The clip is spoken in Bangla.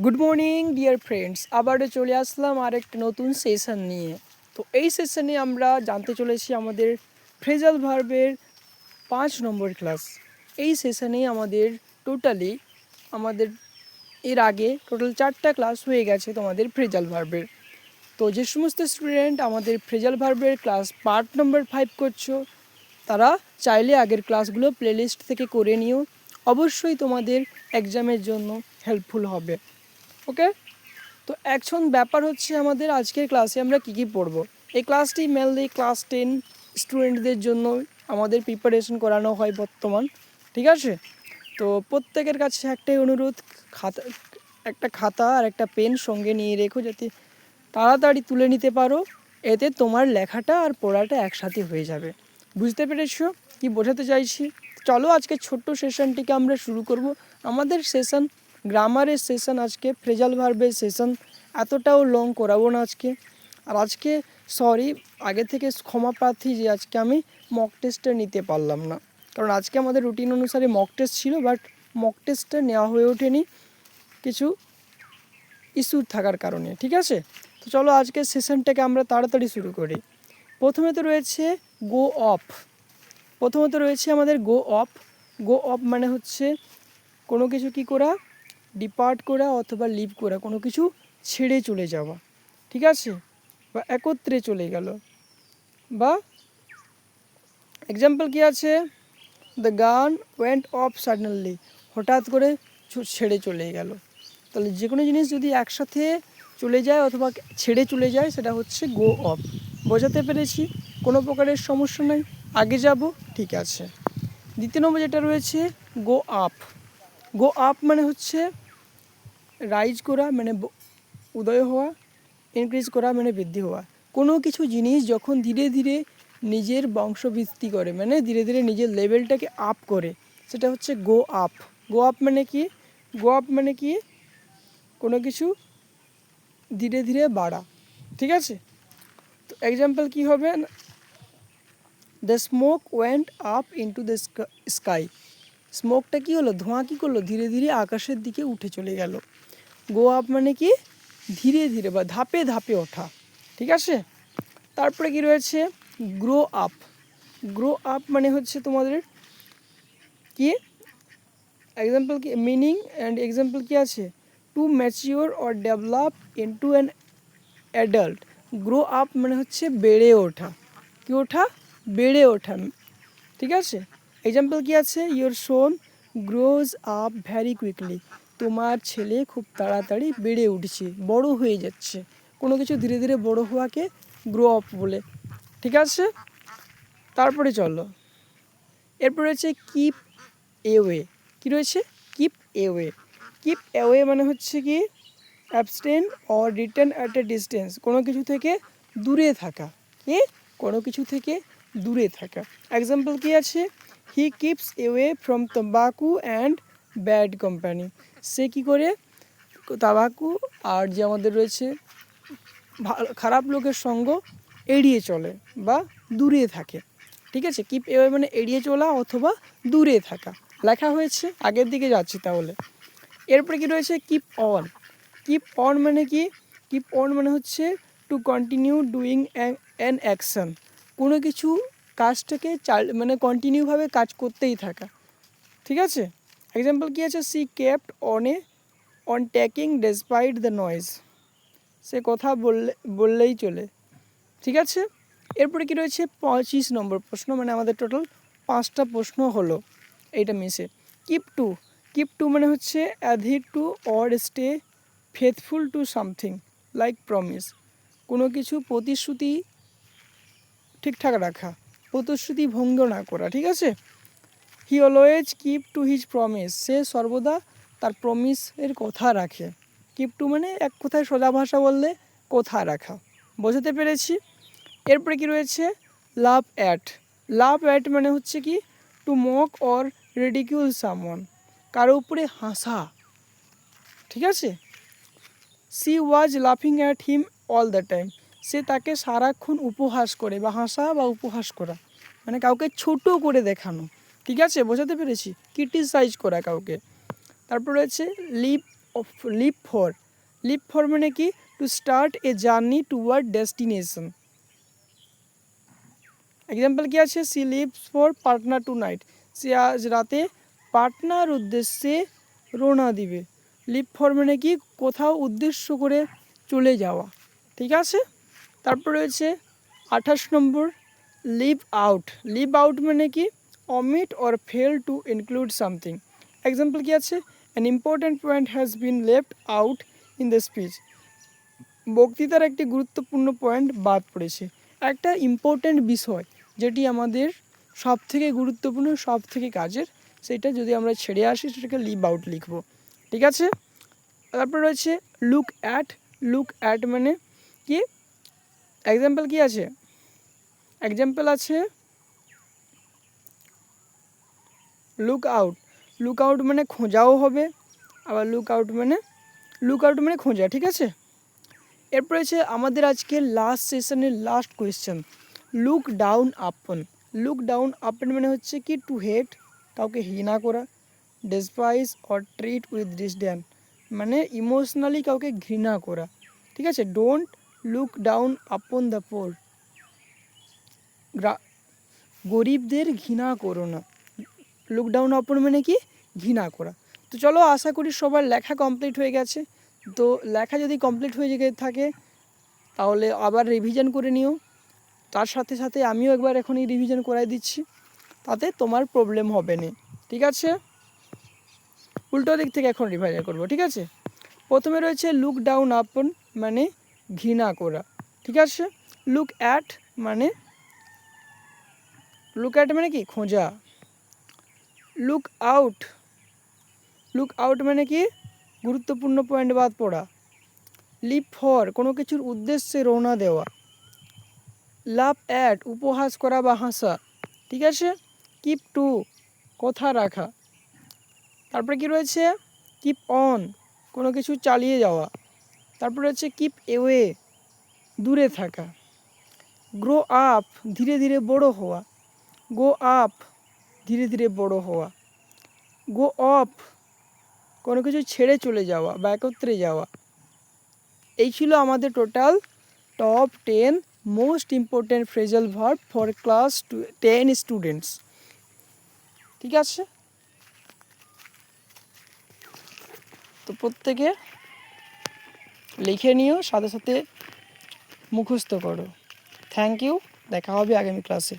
গুড মর্নিং ডিয়ার ফ্রেন্ডস, আবারও চলে আসলাম আর একটা নতুন সেশন নিয়ে। তো এই সেশনে আমরা জানতে চলেছি আমাদের ফ্রেজাল ভার্বের 5 নম্বর ক্লাস। এই সেশনে আমাদের এর আগে টোটাল 4টা ক্লাস হয়ে গেছে তোমাদের ফ্রেজাল ভার্বের। তো যে সমস্ত স্টুডেন্ট আমাদের ফ্রেজাল ভার্বের ক্লাস পার্ট নম্বর 5 করছো, তারা চাইলে আগের ক্লাসগুলো প্লেলিস্ট থেকে করে নিও। অবশ্যই তোমাদের এক্সামের জন্য হেল্পফুল হবে। ওকে, তো এখন ব্যাপার হচ্ছে আমাদের আজকের ক্লাসে আমরা কী পড়ব। এই ক্লাসটি মেনলি ক্লাস 10 স্টুডেন্টদের জন্য আমাদের প্রিপারেশন করানো হয় বর্তমান। ঠিক আছে, তো প্রত্যেকের কাছে একটাই অনুরোধ, একটা খাতা আর একটা পেন সঙ্গে নিয়ে রেখো, যাতে তাড়াতাড়ি তুলে নিতে পারো। এতে তোমার লেখাটা আর পড়াটা একসাথে হয়ে যাবে। বুঝতে পেরেছো কি বোঝাতে চাইছি? চলো আজকে ছোট্ট সেশনটিকে আমরা শুরু করব। আমাদের সেশন গ্রামারের সেশন, আজকে ফ্রেজাল ভার্বের সেশন। এতটাও লং করাবো না আজকে। আর আজকে আগে থেকে ক্ষমা প্রার্থী যে আজকে আমি মক টেস্টটা নিতে পারলাম না, কারণ আজকে আমাদের রুটিন অনুসারে মক টেস্ট ছিল, বাট মক টেস্টটা নেওয়া হয়ে ওঠেনি কিছু ইস্যু থাকার কারণে। ঠিক আছে, তো চলো আজকের সেশনটাকে আমরা তাড়াতাড়ি শুরু করি। প্রথমে তো রয়েছে গো অফ। প্রথমত রয়েছে আমাদের গো অফ। গো অফ মানে হচ্ছে কোনো কিছু কী করা, ডিপার্ট করা অথবা লিভ করা, কোনো কিছু ছেড়ে চলে যাওয়া। ঠিক আছে, বা একত্রে চলে গেল। বা এক্সাম্পল কী আছে, the gun went of suddenly, হঠাৎ করে ছেড়ে চলে গেল। তাহলে যে কোনো জিনিস যদি একসাথে চলে যায় অথবা ছেড়ে চলে যায়, সেটা হচ্ছে গো অফ। বোঝাতে পেরেছি? কোনো প্রকারের সমস্যা নেই, আগে যাব। ঠিক আছে, দ্বিতীয় নম্বর যেটা রয়েছে গো আপ। গো আপ মানে হচ্ছে রাইজ করা, মানে উদয় হওয়া, ইনক্রিজ করা মানে বৃদ্ধি হওয়া। কোনো কিছু জিনিস যখন ধীরে ধীরে নিজের বংশবৃদ্ধি করে, মানে ধীরে ধীরে নিজের লেভেলটাকে আপ করে, সেটা হচ্ছে গো আপ। গো আপ মানে কি? গো আপ মানে কি কোনো কিছু ধীরে ধীরে বাড়া। ঠিক আছে, তো এক্সাম্পল কী হবে, the smoke went up into the sky. স্মোকটা কী হলো, ধোঁয়া কী করলো, ধীরে ধীরে আকাশের দিকে উঠে চলে গেল। গো আপ মানে কি ধীরে ধীরে বা ধাপে ধাপে ওঠা। ঠিক আছে, তারপরে কি রয়েছে গ্রো আপ। গ্রো আপ মানে হচ্ছে তোমাদের কি এক্সাম্পল, কি মিনিং অ্যান্ড এক্সাম্পল কি আছে, to mature or develop into an adult. Grow up মানে হচ্ছে বেড়ে ওঠা। কি ওঠা? বেড়ে ওঠা। ঠিক আছে, এক্সাম্পল কি আছে, your son grows up very quickly. তোমার ছেলে খুব তাড়াতাড়ি বেড়ে উঠছে, বড় হয়ে যাচ্ছে। কোনো কিছু ধীরে ধীরে বড় হওয়াকে গ্রো আপ বলে। ঠিক আছে, তারপরে চলো, এরপর রয়েছে কিপ এওয়ে। কী রয়েছে? Keep away. কিপ এওয়ে মানে হচ্ছে কি abstain or return at a distance, কোনো কিছু থেকে দূরে থাকা। কি? কোনো কিছু থেকে দূরে থাকা। এক্সাম্পল কি আছে, he keeps away from tambaku and bad company. সে কী করে তাবাকু আর যে আমাদের রয়েছে খারাপ লোকের সঙ্গ এড়িয়ে চলে বা দূরে থাকে। ঠিক আছে, কিপ এওয়ে মানে এড়িয়ে চলা অথবা দূরে থাকা। লেখা হয়েছে, আগের দিকে যাচ্ছি তাহলে। এরপরে কি রয়েছে কিপ অন। কিপ অন মানে কি? কিপ অন মানে হচ্ছে to continue doing an action, কোনো কিছু কাজটাকে মানে কন্টিনিউভাবে কাজ করতেই থাকা। ঠিক আছে, এক্সাম্পল কি আছে, she kept on talking despite the noise. সে কথা বললেই চলে। ঠিক আছে, এরপরে কি রয়েছে 25 নম্বর প্রশ্ন, মানে আমাদের টোটাল 5টা প্রশ্ন হলো এইটা মিশে। Keep two. কিপ টু মানে হচ্ছে adhere to or stay faithful to something like promise, কোনো কিছু প্রতিশ্রুতি ঠিকঠাক রাখা, প্রতিশ্রুতি ভঙ্গ না করা। ঠিক আছে, he always keep to his promise, সে সর্বদা তার প্রমিসের কথা রাখে। কিপ টু মানে এক কথায় সোজা ভাষা বললে কথা রাখা। বোঝাতে পেরেছি? এরপরে কি রয়েছে লাভ অ্যাট। লাভ অ্যাট মানে হচ্ছে কি to mock or ridicule someone, কারো উপরে হাসা। ঠিক আছে, সি ওয়াজ লাফিং at him all the time, সে তাকে সারাক্ষণ উপহাস করে, বা হাসা বা উপহাস করা মানে কাউকে ছোট করে দেখানো। ঠিক আছে, বোঝাতে পেরেছি? ক্রিটিসাইজ করা কাউকে। তারপর রয়েছে লিভ লিভ ফর মানে কি to start a journey toward destination. Example কি আছে, she leaves for Patna tonight, সে আজ রাতে পাটনার উদ্দেশ্যে রওনা দিবে। লিভ ফর মানে কি কোথাও উদ্দেশ্য করে চলে যাওয়া, ঠিক আছে। তারপর রয়েছে 28 নম্বর, লিভ আউট মানে কি omit or fail to include something। Example কি আছে, an important point has been left out in the speech, বক্তৃতার একটি গুরুত্বপূর্ণ পয়েন্ট বাদ পড়েছে। একটা ইম্পর্ট্যান্ট বিষয় যেটি আমাদের সব থেকে গুরুত্বপূর্ণ, সব থেকে কাজের, সেটা যদি আমরা ছেড়ে আসি সেটাকে লিভ আউট লিখব, ঠিক আছে। তারপর রয়েছে লুক অ্যাট মানে কি, এক্সাম্পল কি আছে, এক্সাম্পল আছে লুক আউট মানে খোঁজাও হবে, আবার লুক আউট মানে খোঁজা, ঠিক আছে। এরপর আছে আমাদের আজকে লাস্ট সেশনের last question, look down upon মানে হচ্ছে কি টু হেট, কাউকে ঘৃণা করা, ডেসপাইস অর ট্রিট উইথ ডিসডেন মানে ইমোশনালি কাউকে ঘৃণা করা, ঠিক আছে। Don't look down upon the poor, গরিবদের ঘৃণা করো না। লুক ডাউন আপন মানে কি ঘৃণা করা। তো চলো, আশা করি সবার লেখা কমপ্লিট হয়ে গেছে। তো লেখা যদি কমপ্লিট হয়ে গিয়ে থাকে তাহলে আবার রিভিশন করে নিও, তার সাথে সাথে আমিও একবার এখনই রিভিশন করাই দিচ্ছি, তাতে তোমার প্রবলেম হবে না, ঠিক আছে। উল্টো দিক থেকে এখন রিভিশন করব, ঠিক আছে। প্রথমে রয়েছে লুক ডাউন আপন মানে ঘৃণা করা, ঠিক আছে। লুক অ্যাট মানে কি খোঁজা। লুক আউট মানে কি গুরুত্বপূর্ণ পয়েন্ট বাদ পড়া। লিভ ফর কোনো কিছুর উদ্দেশ্যে রওনা দেওয়া। লাভ অ্যাট উপহাস করা বা হাসা, ঠিক আছে। কিপ টু কথা রাখা। তারপরে কি রয়েছে, কিপ অন কোনো কিছু চালিয়ে যাওয়া। তারপরে রয়েছে কিপ এওয়ে দূরে থাকা। গ্রো আপ ধীরে ধীরে বড় হওয়া। গো আপ ধীরে ধীরে বড় হওয়া। গো অফ কোনো কিছু ছেড়ে চলে যাওয়া বা একত্রে যাওয়া। এই ছিল আমাদের total top 10 most important phrasal verb for class 10 students, ঠিক আছে। তো প্রত্যেকে লিখে নিও, সাথে সাথে মুখস্থ করো। থ্যাংক ইউ, দেখা হবে আগামী ক্লাসে।